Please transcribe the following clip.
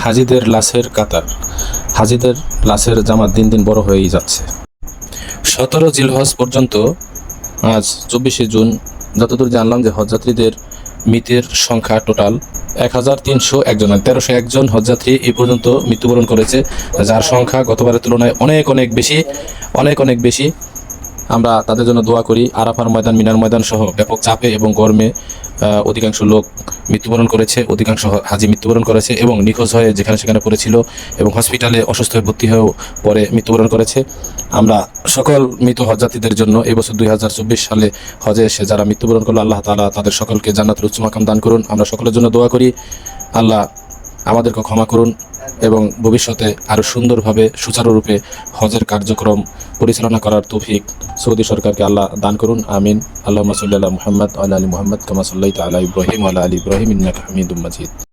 হাজিদের লাশের কাতার। হাজিদের লাশের জামাত দিন দিন বড় হয়েই যাচ্ছে। 17 জিলহজ পর্যন্ত, আজ 24শে জুন, যতদূর জানলাম যে হজযাত্রীদের মৃতের সংখ্যা টোটাল 1301 জন, 1301 জন হজযাত্রী এই পর্যন্ত মৃত্যুবরণ করেছে, যার সংখ্যা গতবারের তুলনায় অনেক বেশি। আমরা তাদের জন্য দোয়া করি। আরাফার ময়দান, মিনার ময়দান সহ ব্যাপক চাপে এবং গরমে অধিকাংশ লোক মৃত্যুবরণ করেছে, অধিকাংশ হাজি মৃত্যুবরণ করেছে এবং নিখোঁজ হয়ে যেখানে সেখানে পড়েছিল এবং হসপিটালে অসুস্থ হয়ে ভর্তি হয়েও পরে মৃত্যুবরণ করেছে। আমরা সকল মৃত হজযাত্রীদের জন্য এই বছর 2024 সালে হজে এসে যারা মৃত্যুবরণ করলো, আল্লাহ তাআলা তাদের সকলকে জান্নাতুল উচ্চ মাকাম দান করুন। আমরা সকলের জন্য দোয়া করি, আল্লাহ আমাদেরকে ক্ষমা করুন এবং ভবিষ্যতে আরও সুন্দরভাবে সুচারুরূপে হজের কার্যক্রম পরিচালনা করার তৌফিক সৌদি সরকারকে আল্লাহ দান করুন। আমিন। আল্লাহুম্মা সাল্লি আলা মুহাম্মদ ওয়া আলা আলি মুহাম্মদ কামা সাল্লাইতা আলা ইব্রাহিম ওয়া আলা আলি ইব্রাহিম ইন্নাকা হামিদুম মাজিদ।